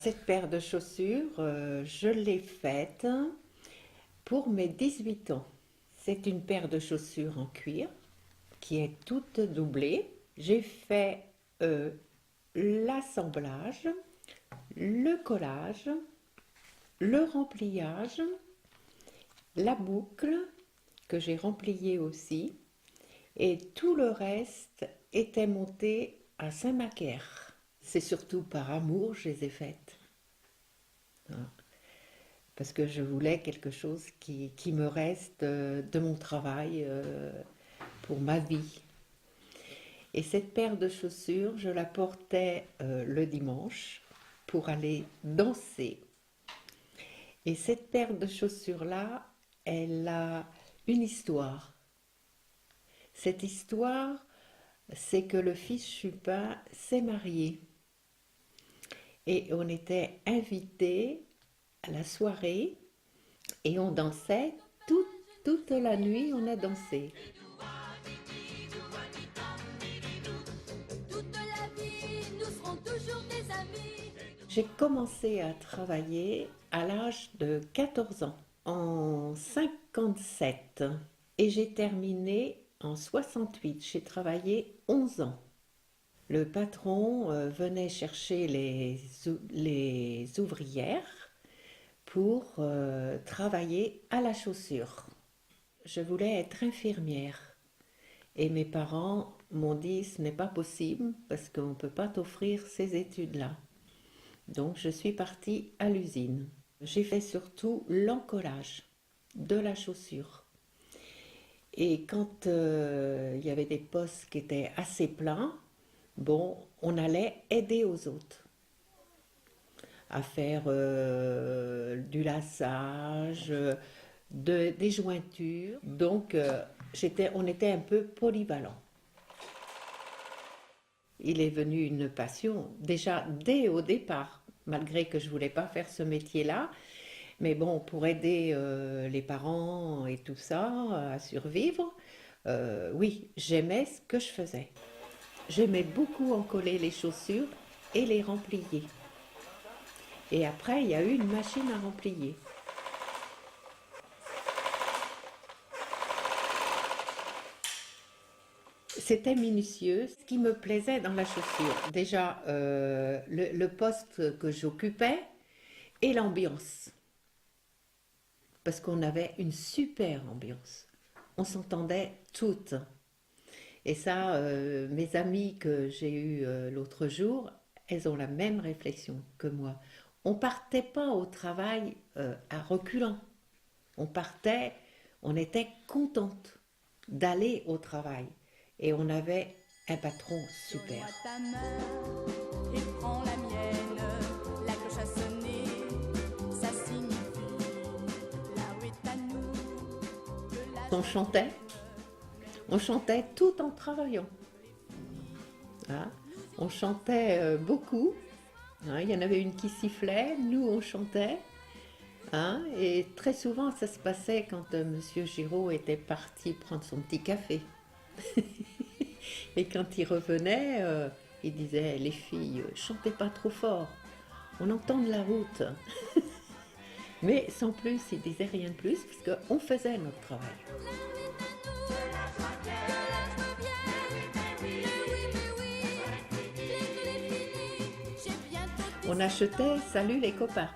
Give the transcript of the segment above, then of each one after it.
Cette paire de chaussures, je l'ai faite pour mes 18 ans. C'est une paire de chaussures en cuir qui est toute doublée. J'ai fait l'assemblage, le collage, le rempliage, la boucle que j'ai rempliée aussi, et tout le reste était monté à Saint-Macaire. C'est surtout par amour que je les ai faites. Voilà. Parce que je voulais quelque chose qui me reste de mon travail pour ma vie. Et cette paire de chaussures, je la portais le dimanche pour aller danser. Et cette paire de chaussures-là, elle a une histoire. Cette histoire, c'est que le fils Chupin s'est marié. Et on était invités à la soirée et on dansait toute la nuit, on a dansé. Toute la vie, nous serons toujours des amis. J'ai commencé à travailler à l'âge de 14 ans, en 57, et j'ai terminé en 68. J'ai travaillé 11 ans. Le patron venait chercher les ouvrières pour travailler à la chaussure. Je voulais être infirmière et mes parents m'ont dit ce n'est pas possible parce qu'on ne peut pas t'offrir ces études-là. Donc je suis partie à l'usine. J'ai fait surtout l'encollage de la chaussure. Et quand il y avait des postes qui étaient assez pleins, bon, on allait aider aux autres à faire du laçage, des jointures. Donc, on était un peu polyvalent. Il est venu une passion, déjà dès au départ, malgré que je ne voulais pas faire ce métier-là. Mais bon, pour aider les parents et tout ça à survivre, oui, j'aimais ce que je faisais. J'aimais beaucoup encoller les chaussures et les remplier. Et après, il y a eu une machine à remplier. C'était minutieux. Ce qui me plaisait dans la chaussure, déjà le poste que j'occupais et l'ambiance. Parce qu'on avait une super ambiance. On s'entendait toutes. Et ça, mes amies que j'ai eues l'autre jour, elles ont la même réflexion que moi. On partait pas au travail à reculons. On partait, on était contente d'aller au travail. Et on avait un patron super. Ta main et prends la mienne, la cloche a sonné, ça signifie là où est à nous que la... On chantait tout en travaillant. Hein. On chantait beaucoup. Hein. Il y en avait une qui sifflait, nous on chantait. Hein. Et très souvent ça se passait quand Monsieur Giraud était parti prendre son petit café. Et quand il revenait, il disait les filles, chantez pas trop fort, on entend de la route. Mais sans plus, il disait rien de plus parce qu'on faisait notre travail. On achetait Salut les copains.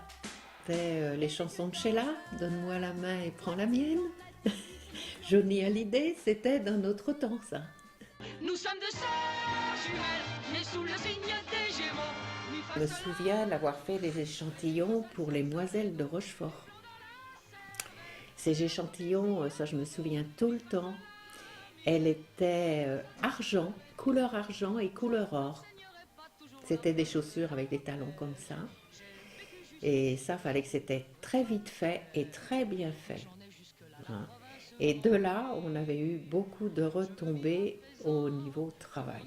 C'était les chansons de Sheila, Donne-moi la main et prends la mienne. Johnny Hallyday, c'était dans notre temps ça. Nous sommes de sœurs jumelles, nées sous le signe des Gémeaux. Je me souviens d'avoir fait des échantillons pour les Moiselles de Rochefort. Ces échantillons, ça je me souviens tout le temps, elles étaient argent, couleur argent et couleur or. C'était des chaussures avec des talons comme ça. Et ça, fallait que c'était très vite fait et très bien fait. Hein. Et de là, on avait eu beaucoup de retombées au niveau travail.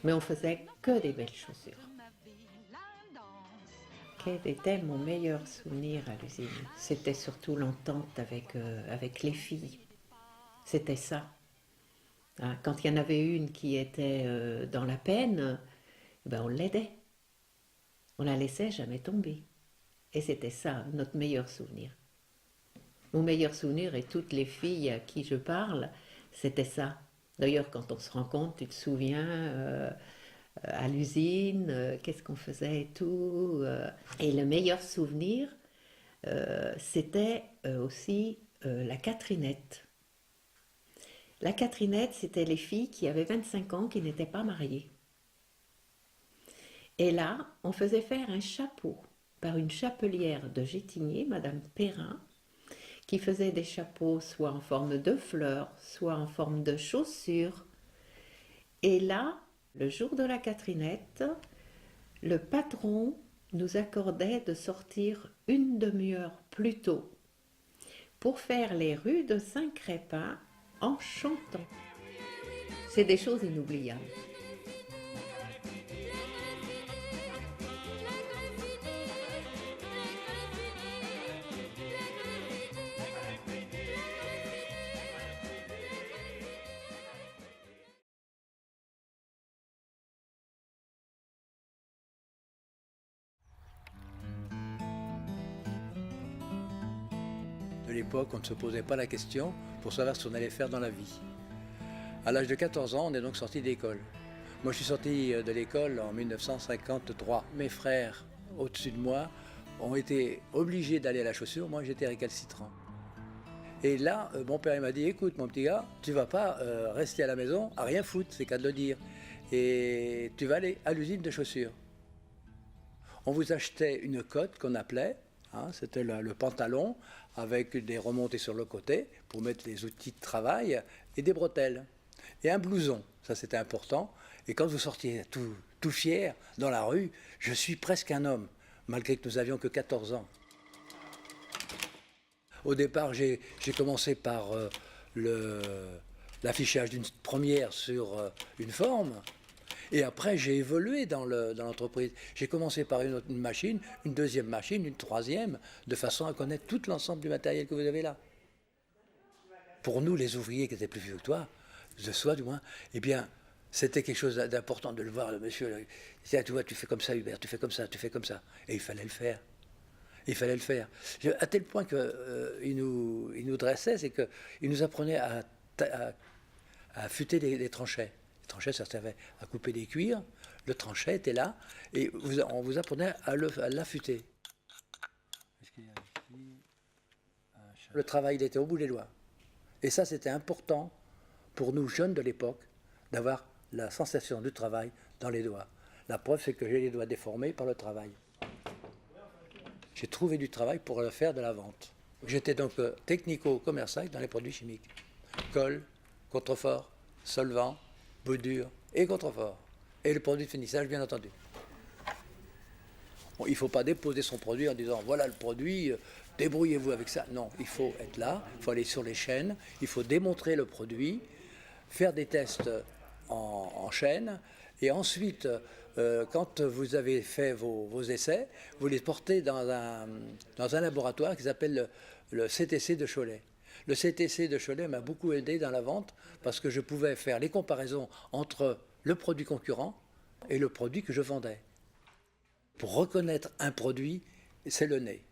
Mais on faisait que des belles chaussures. Quel était mon meilleur souvenir à l'usine? C'était surtout l'entente avec les filles. C'était ça. Hein, quand il y en avait une qui était dans la peine, ben on l'aidait. On la laissait jamais tomber. Et c'était ça, notre meilleur souvenir. Mon meilleur souvenir, et toutes les filles à qui je parle, c'était ça. D'ailleurs, quand on se rencontre, tu te souviens à l'usine, qu'est-ce qu'on faisait et tout. Et le meilleur souvenir, c'était aussi la Catherinette. La Catherinette, c'était les filles qui avaient 25 ans qui n'étaient pas mariées. Et là, on faisait faire un chapeau par une chapelière de Gétigné, Madame Perrin, qui faisait des chapeaux soit en forme de fleurs, soit en forme de chaussures. Et là, le jour de la Catherinette, le patron nous accordait de sortir une demi-heure plus tôt pour faire les rues de Saint-Crépin en chantant. C'est des choses inoubliables. De l'époque, on ne se posait pas la question pour savoir ce qu'on allait faire dans la vie. À l'âge de 14 ans, on est donc sorti d'école. Moi, je suis sorti de l'école en 1953. Mes frères, au-dessus de moi, ont été obligés d'aller à la chaussure. Moi, j'étais récalcitrant. Et là, mon père il m'a dit, écoute, mon petit gars, tu vas pas rester à la maison à rien foutre, c'est qu'à de le dire. Et tu vas aller à l'usine de chaussures. On vous achetait une cotte qu'on appelait, hein, c'était le pantalon avec des remontées sur le côté pour mettre les outils de travail et des bretelles. Et un blouson, ça c'était important. Et quand vous sortiez tout fier dans la rue, je suis presque un homme, malgré que nous n'avions que 14 ans. Au départ, j'ai commencé par l'affichage d'une première sur une forme. Et après, j'ai évolué dans l'entreprise. J'ai commencé par une machine, une deuxième machine, une troisième, de façon à connaître tout l'ensemble du matériel que vous avez là. Pour nous, les ouvriers qui étaient plus vieux que toi, de soi du moins, eh bien, c'était quelque chose d'important de le voir, le monsieur. Il disait, ah, tu vois, tu fais comme ça, Hubert, tu fais comme ça, tu fais comme ça. Et il fallait le faire. Il fallait le faire. À tel point qu'il nous dressait, c'est qu'il nous apprenait à affûter les tranchets. Les tranchets, ça servait à couper des cuirs. Le tranchet était là et on vous apprenait à l'affûter. Le travail, il était au bout des doigts. Et ça, c'était important pour nous jeunes de l'époque d'avoir la sensation du travail dans les doigts. La preuve, c'est que j'ai les doigts déformés par le travail. J'ai trouvé du travail pour faire de la vente. J'étais donc technico-commercial dans les produits chimiques. Colle, contrefort, solvant, boudure et contrefort. Et le produit de finissage, bien entendu. Bon, il ne faut pas déposer son produit en disant voilà le produit, débrouillez-vous avec ça. Non, il faut être là, il faut aller sur les chaînes, il faut démontrer le produit, faire des tests en chaîne, et ensuite, quand vous avez fait vos essais, vous les portez dans un laboratoire qui s'appelle le CTC de Cholet. Le CTC de Cholet m'a beaucoup aidé dans la vente parce que je pouvais faire les comparaisons entre le produit concurrent et le produit que je vendais. Pour reconnaître un produit, c'est le nez.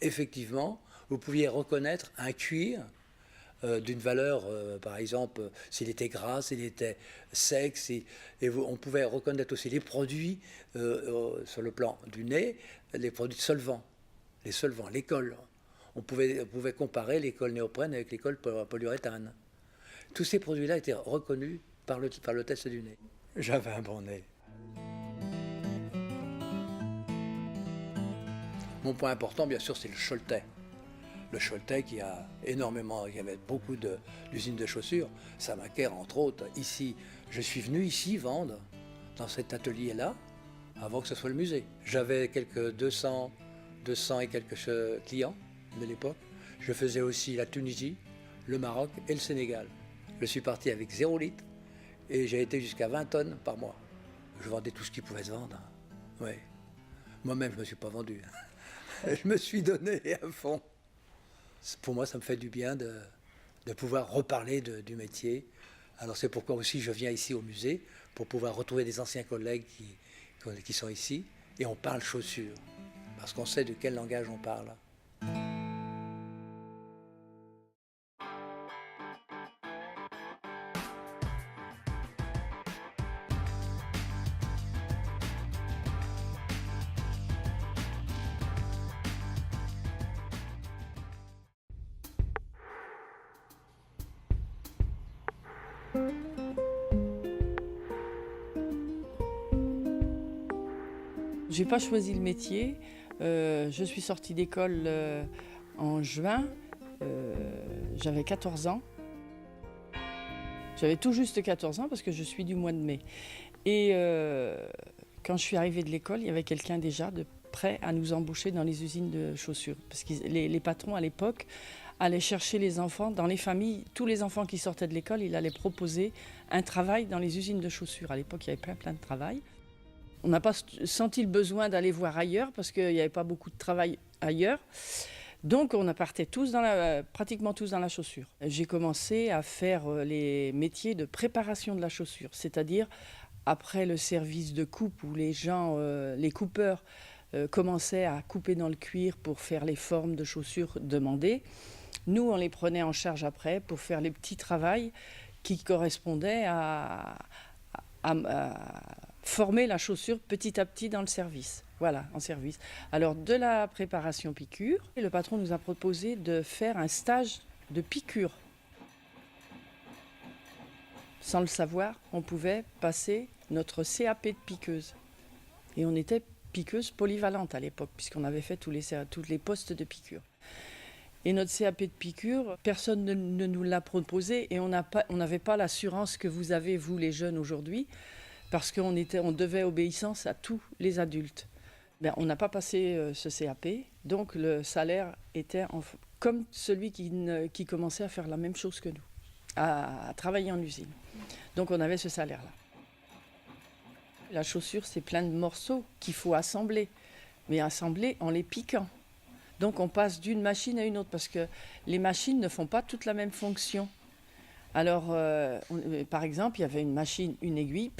Effectivement, vous pouviez reconnaître un cuir d'une valeur, par exemple, s'il était gras, s'il était sec, on pouvait reconnaître aussi les produits sur le plan du nez, les produits de solvants, les cols. On pouvait comparer les cols néoprène avec les cols polyuréthane. Tous ces produits-là étaient reconnus par le test du nez. J'avais un bon nez. Mon point important, bien sûr, c'est le Choletais. Le Choletais qui a énormément, il y avait beaucoup d'usines de chaussures, Samaker entre autres. Ici, je suis venu ici vendre, dans cet atelier-là, avant que ce soit le musée. J'avais quelques 200 et quelques clients de l'époque. Je faisais aussi la Tunisie, le Maroc et le Sénégal. Je suis parti avec 0 litre et j'ai été jusqu'à 20 tonnes par mois. Je vendais tout ce qui pouvait se vendre. Ouais. Moi-même, je ne me suis pas vendu. Je me suis donné à fond. Pour moi, ça me fait du bien de pouvoir reparler du métier. Alors c'est pourquoi aussi je viens ici au musée, pour pouvoir retrouver des anciens collègues qui sont ici et on parle chaussures, parce qu'on sait de quel langage on parle. J'ai pas choisi le métier. Je suis sortie d'école en juin. J'avais 14 ans. J'avais tout juste 14 ans parce que je suis du mois de mai. Et quand je suis arrivée de l'école, il y avait quelqu'un déjà de prêt à nous embaucher dans les usines de chaussures. Parce que les patrons à l'époque allaient chercher les enfants dans les familles. Tous les enfants qui sortaient de l'école, il allait proposer un travail dans les usines de chaussures. À l'époque, il y avait plein de travail. On n'a pas senti le besoin d'aller voir ailleurs parce qu'il n'y avait pas beaucoup de travail ailleurs. Donc on partait pratiquement tous dans la chaussure. J'ai commencé à faire les métiers de préparation de la chaussure, c'est-à-dire après le service de coupe où les gens, les coupeurs commençaient à couper dans le cuir pour faire les formes de chaussures demandées. Nous, on les prenait en charge après pour faire les petits travaux qui correspondaient à former la chaussure petit à petit dans le service. Voilà, en service. Alors, de la préparation piqûre, le patron nous a proposé de faire un stage de piqûre. Sans le savoir, on pouvait passer notre CAP de piqueuse. Et on était piqueuse polyvalente à l'époque, puisqu'on avait fait tous les postes de piqûre. Et notre CAP de piqûre, personne ne nous l'a proposé et on n'avait pas l'assurance que vous avez, vous les jeunes aujourd'hui, parce qu'on devait obéissance à tous les adultes. On n'a pas passé ce CAP, donc le salaire était comme celui qui commençait à faire la même chose que nous, à travailler en usine. Donc on avait ce salaire-là. La chaussure, c'est plein de morceaux qu'il faut assembler, mais assembler en les piquant. Donc on passe d'une machine à une autre, parce que les machines ne font pas toute la même fonction. Alors, par exemple, il y avait une machine, une aiguille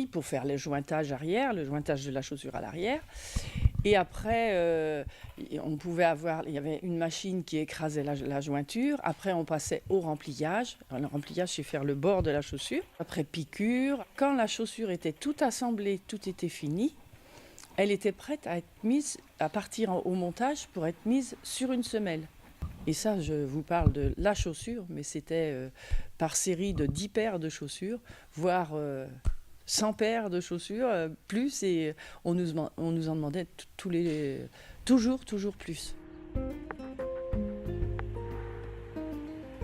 pour faire le jointage arrière, le jointage de la chaussure à l'arrière. Et après, il y avait une machine qui écrasait la jointure. Après, on passait au remplissage. Alors, le remplissage, c'est faire le bord de la chaussure. Après, piqûre. Quand la chaussure était toute assemblée, tout était fini, elle était prête à être mise, à partir au montage pour être mise sur une semelle. Et ça, je vous parle de la chaussure, mais c'était par série de 10 paires de chaussures, voire 100 paires de chaussures, plus, et on nous en demandait toujours plus.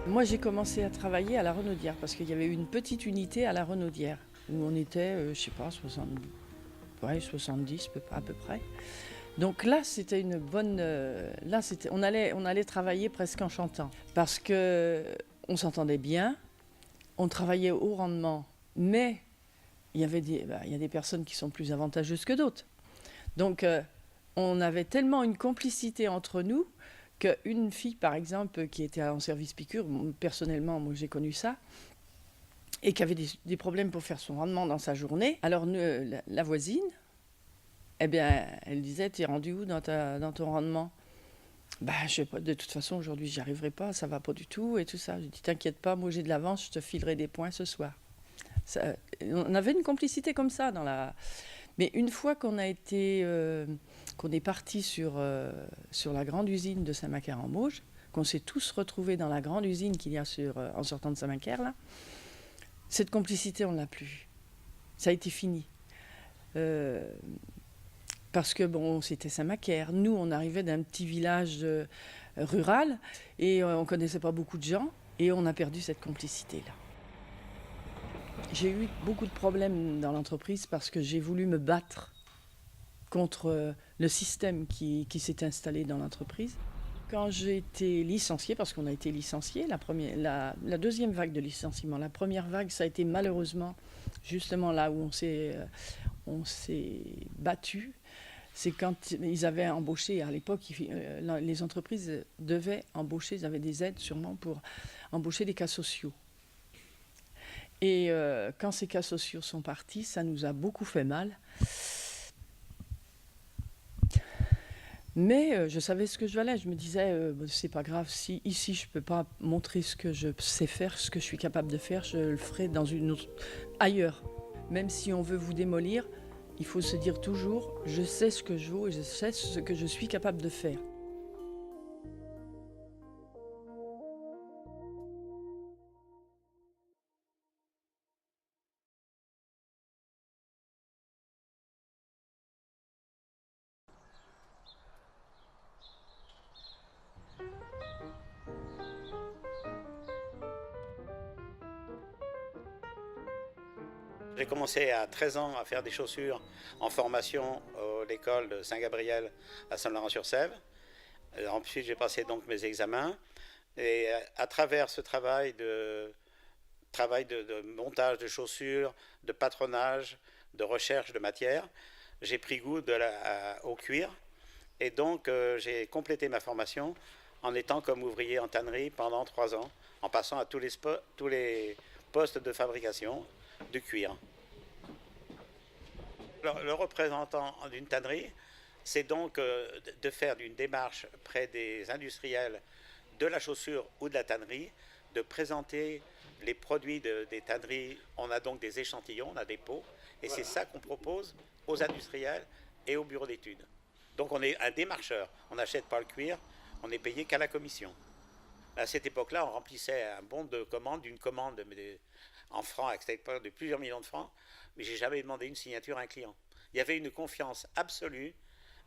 Moi, j'ai commencé à travailler à la Renaudière, parce qu'il y avait une petite unité à la Renaudière, où on était, 70 à peu près. Donc là, c'était une bonne. On allait travailler presque en chantant, parce que on s'entendait bien, on travaillait au rendement, mais il y a des personnes qui sont plus avantageuses que d'autres. Donc, on avait tellement une complicité entre nous qu'une fille, par exemple, qui était en service piqûre, personnellement, moi j'ai connu ça, et qui avait des problèmes pour faire son rendement dans sa journée. Alors, la voisine, eh bien, elle disait, t'es rendu où dans ton rendement ? Je sais pas, de toute façon, aujourd'hui, j'y arriverai pas, ça va pas du tout, et tout ça. J'ai dit, t'inquiète pas, moi j'ai de l'avance, je te filerai des points ce soir. On avait une complicité comme ça Mais une fois qu'on est parti sur la grande usine de Saint-Macaire-en-Mauges, qu'on s'est tous retrouvés dans la grande usine qu'il y a en sortant de Saint-Macaire, là, cette complicité, on ne l'a plus. Ça a été fini. Parce que c'était Saint-Macaire. Nous, on arrivait d'un petit village rural et on ne connaissait pas beaucoup de gens et on a perdu cette complicité-là. J'ai eu beaucoup de problèmes dans l'entreprise parce que j'ai voulu me battre contre le système qui s'est installé dans l'entreprise. Quand j'ai été licenciée, parce qu'on a été licenciés, la deuxième vague de licenciement, la première vague, ça a été malheureusement justement là où on s'est battu. C'est quand ils avaient embauché, à l'époque, les entreprises devaient embaucher, ils avaient des aides sûrement pour embaucher des cas sociaux. Et quand ces cas sociaux sont partis, ça nous a beaucoup fait mal. Mais je savais ce que je valais. Je me disais, c'est pas grave, si ici je peux pas montrer ce que je sais faire, ce que je suis capable de faire, je le ferai dans une autre, ailleurs. Même si on veut vous démolir, il faut se dire toujours, je sais ce que je vaux et je sais ce que je suis capable de faire. J'ai commencé à 13 ans à faire des chaussures en formation à l'école de Saint-Gabriel à Saint-Laurent-sur-Sèvre. Ensuite, j'ai passé donc mes examens. Et à travers ce travail de montage de chaussures, de patronage, de recherche de matière, j'ai pris goût au cuir. Et donc, j'ai complété ma formation en étant comme ouvrier en tannerie pendant 3 ans, en passant à tous les postes de fabrication de cuir. Le représentant d'une tannerie, c'est donc de faire une démarche près des industriels de la chaussure ou de la tannerie, de présenter les produits des tanneries. On a donc des échantillons, on a des pots, et c'est ça qu'on propose aux industriels et aux bureaux d'études. Donc on est un démarcheur, on n'achète pas le cuir, on n'est payé qu'à la commission. À cette époque-là, on remplissait un bon de commande, d'une commande en francs, à cette époque de plusieurs millions de francs, mais j'ai jamais demandé une signature à un client. Il y avait une confiance absolue,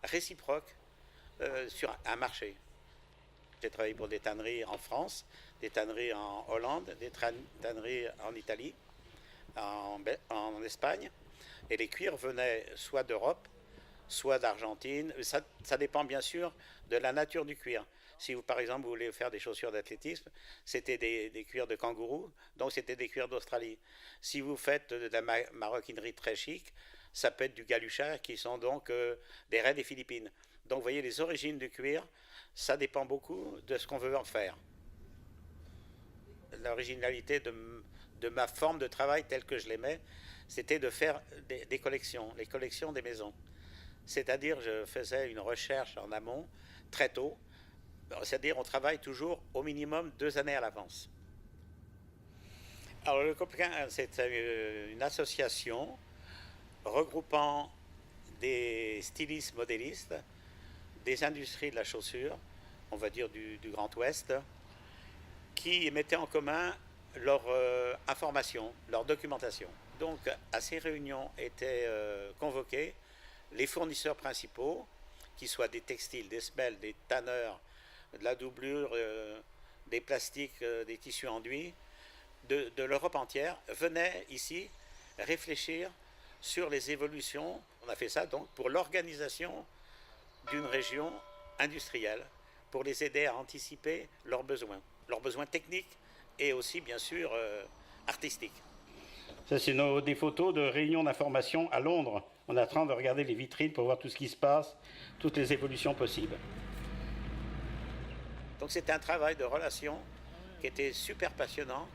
réciproque, sur un marché. J'ai travaillé pour des tanneries en France, des tanneries en Hollande, des tanneries en Italie, en Espagne, et les cuirs venaient soit d'Europe, soit d'Argentine. Ça dépend bien sûr de la nature du cuir. Si vous, par exemple, vous voulez faire des chaussures d'athlétisme, c'était des cuirs de kangourou, donc c'était des cuirs d'Australie. Si vous faites de la maroquinerie très chic, ça peut être du galucha, qui sont donc des raies des Philippines. Donc vous voyez, les origines du cuir, ça dépend beaucoup de ce qu'on veut en faire. L'originalité de ma forme de travail telle que je l'aimais, c'était de faire des collections, les collections des maisons. C'est-à-dire, je faisais une recherche en amont, très tôt. C'est-à-dire, on travaille toujours au minimum 2 années à l'avance. Alors, le Copain, c'est une association regroupant des stylistes modélistes, des industries de la chaussure, on va dire du Grand Ouest, qui mettaient en commun leur information, leur documentation. Donc, à ces réunions étaient convoqués les fournisseurs principaux, qui soient des textiles, des semelles, des tanneurs, de la doublure, des plastiques, des tissus enduits, de l'Europe entière, venaient ici réfléchir sur les évolutions. On a fait ça donc pour l'organisation d'une région industrielle, pour les aider à anticiper leurs besoins techniques et aussi bien sûr artistiques. Ça, c'est des photos de réunions d'information à Londres. On est en train de regarder les vitrines pour voir tout ce qui se passe, toutes les évolutions possibles. Donc c'était un travail de relation qui était super passionnant.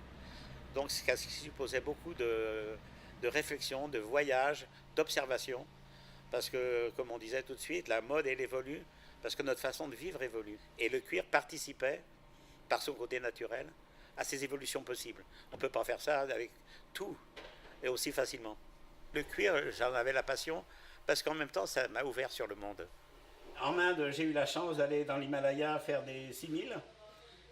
Donc ce qui supposait beaucoup de réflexion, de voyage, d'observation. Parce que, comme on disait tout de suite, la mode, elle évolue, parce que notre façon de vivre évolue. Et le cuir participait, par son côté naturel, à ces évolutions possibles. On ne peut pas faire ça avec tout et aussi facilement. Le cuir, j'en avais la passion, parce qu'en même temps, ça m'a ouvert sur le monde. En Inde, j'ai eu la chance d'aller dans l'Himalaya faire des 6000.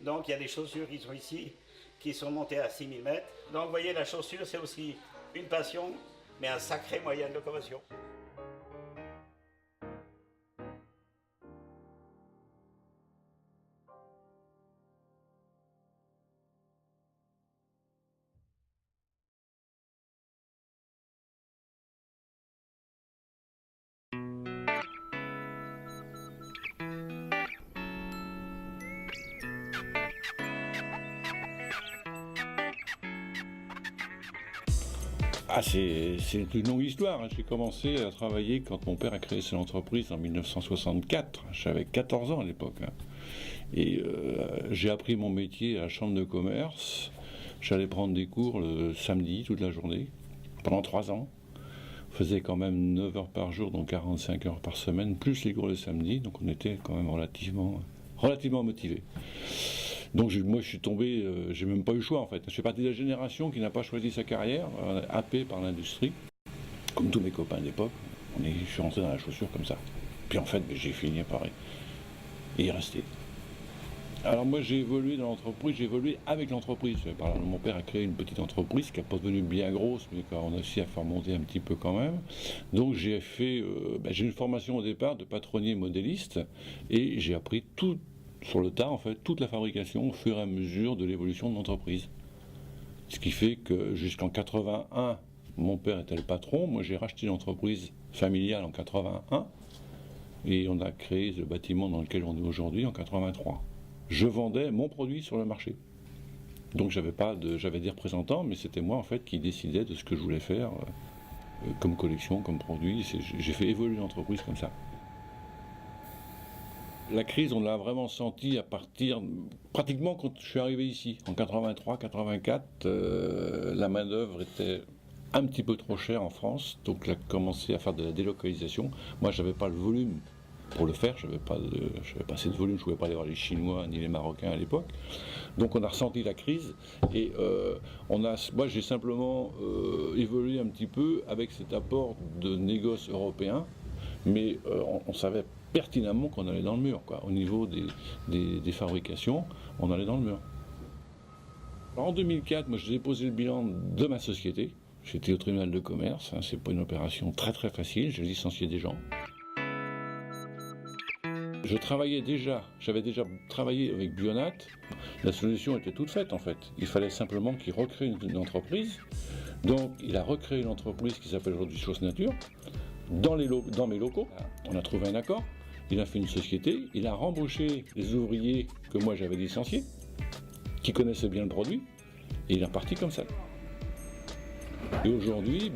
Donc il y a des chaussures qui sont ici, qui sont montées à 6000 mètres. Donc vous voyez, la chaussure, c'est aussi une passion, mais un sacré moyen de locomotion. Ah, c'est une longue histoire. J'ai commencé à travailler quand mon père a créé son entreprise en 1964. J'avais 14 ans à l'époque. Et j'ai appris mon métier à la chambre de commerce. J'allais prendre des cours le samedi toute la journée, pendant 3 ans. faisait quand même 9 heures par jour, donc 45 heures par semaine, plus les cours le samedi, donc on était quand même relativement motivés. Donc moi je suis tombé, j'ai même pas eu le choix en fait. Je fais partie de la génération qui n'a pas choisi sa carrière, happé par l'industrie, comme tous mes copains d'époque. Je suis rentré dans la chaussure comme ça. Puis en fait, j'ai fini par y rester. Alors moi j'ai évolué dans l'entreprise, j'ai évolué avec l'entreprise. Mon père a créé une petite entreprise qui n'est pas devenue bien grosse, mais qu'on a réussi à faire monter un petit peu quand même. Donc j'ai fait, j'ai une formation au départ de patronnier modéliste et j'ai appris tout sur le tas en fait, toute la fabrication au fur et à mesure de l'évolution de l'entreprise. Ce qui fait que jusqu'en 81, mon père était le patron, moi j'ai racheté l'entreprise familiale en 81 et on a créé le bâtiment dans lequel on est aujourd'hui en 83. Je vendais mon produit sur le marché. Donc j'avais des représentants, mais c'était moi en fait qui décidais de ce que je voulais faire comme collection, comme produit. J'ai fait évoluer l'entreprise comme ça. La crise, on l'a vraiment senti à partir, pratiquement quand je suis arrivé ici, en 83-84, la main-d'œuvre était un petit peu trop chère en France, donc on a commencé à faire de la délocalisation. Moi, je n'avais pas le volume pour le faire, je n'avais pas assez de volume, je ne pouvais pas aller voir les Chinois ni les Marocains à l'époque. Donc on a ressenti la crise et moi j'ai simplement évolué un petit peu avec cet apport de négoce européen, mais on savait pertinemment qu'on allait dans le mur, quoi. Au niveau des fabrications, on allait dans le mur. Alors, en 2004, moi j'ai déposé le bilan de ma société. J'étais au tribunal de commerce, hein, c'est pas une opération très très facile, j'ai licencié des gens. J'avais déjà travaillé avec Bionat. La solution était toute faite en fait. Il fallait simplement qu'il recrée une entreprise. Donc il a recréé une entreprise qui s'appelle aujourd'hui Chose Nature dans mes locaux. On a trouvé un accord. Il a fait une société. Il a rembauché les ouvriers que moi j'avais licenciés, qui connaissaient bien le produit, et il est reparti comme ça. Et aujourd'hui,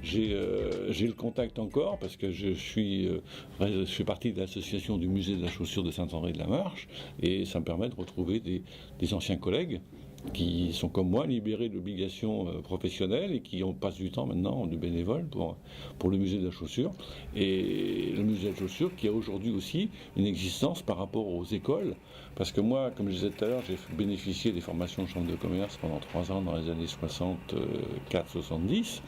j'ai le contact encore parce que je fais partie de l'association du musée de la chaussure de Saint-André de la Marche et ça me permet de retrouver des anciens collègues qui sont comme moi libérés d'obligations professionnelles et qui passent du temps maintenant du bénévole pour le musée de la chaussure. Et le musée de la chaussure qui a aujourd'hui aussi une existence par rapport aux écoles. Parce que moi, comme je disais tout à l'heure, j'ai bénéficié des formations de chambre de commerce pendant 3 ans dans les années 64-70.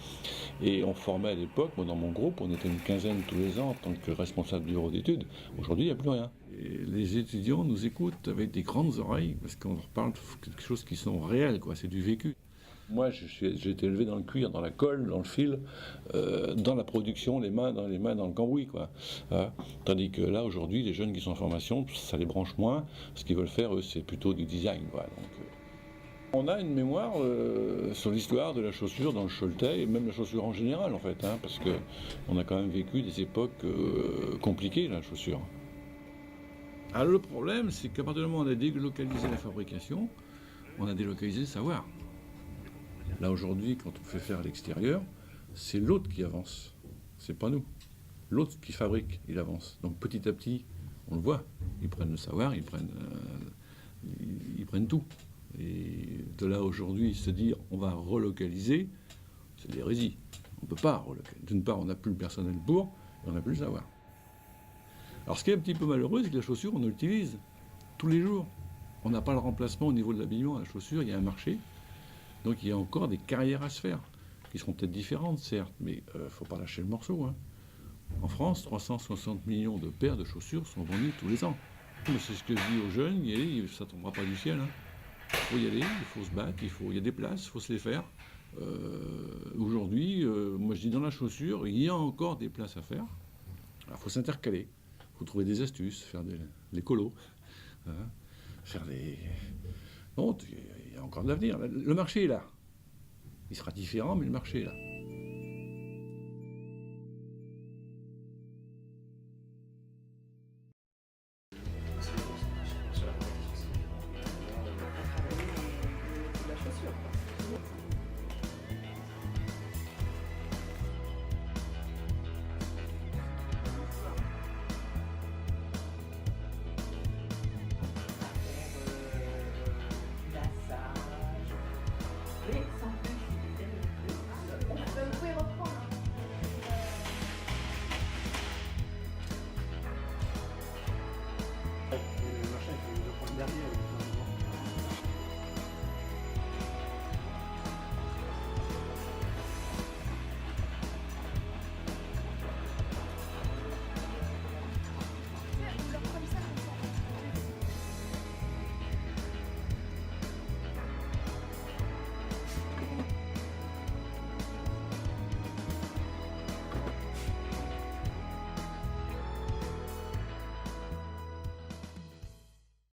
Et on formait à l'époque, moi dans mon groupe, on était une quinzaine tous les ans en tant que responsable du bureau d'études. Aujourd'hui, il n'y a plus rien. Et les étudiants nous écoutent avec des grandes oreilles parce qu'on leur parle de quelque chose qui sont réels, quoi. C'est du vécu. Moi, j'ai été élevé dans le cuir, dans la colle, dans le fil, dans la production, les mains dans le cambouis, quoi. Tandis que là, aujourd'hui, les jeunes qui sont en formation, ça les branche moins. Ce qu'ils veulent faire, eux, c'est plutôt du design, quoi. Donc, on a une mémoire sur l'histoire de la chaussure dans le Choletais et même la chaussure en général, en fait, hein, parce que on a quand même vécu des époques compliquées, la chaussure. Alors le problème, c'est qu'à partir du moment où on a délocalisé la fabrication, on a délocalisé le savoir. Là aujourd'hui, quand on fait faire à l'extérieur, c'est l'autre qui avance, c'est pas nous. L'autre qui fabrique, il avance. Donc petit à petit, on le voit, ils prennent le savoir, ils prennent tout. Et de là aujourd'hui, se dire on va relocaliser, c'est de l'hérésie. On ne peut pas relocaliser. D'une part, on n'a plus le personnel pour, et on n'a plus le savoir. Alors ce qui est un petit peu malheureux, c'est que la chaussure, on l'utilise tous les jours. On n'a pas le remplacement au niveau de l'habillement à la chaussure, il y a un marché. Donc il y a encore des carrières à se faire, qui seront peut-être différentes, certes, mais il ne faut pas lâcher le morceau. Hein. En France, 360 millions de paires de chaussures sont vendues tous les ans. Mais c'est ce que je dis aux jeunes, ça ne tombera pas du ciel. Hein. Il faut y aller, il faut se battre, il y a des places, il faut se les faire. Aujourd'hui, moi je dis dans la chaussure, il y a encore des places à faire. Alors il faut s'intercaler, il faut trouver des astuces, faire des colos, hein, faire des... Non, il y a encore de l'avenir. Le marché est là. Il sera différent, mais le marché est là. Le machin, il faut le prendre derrière.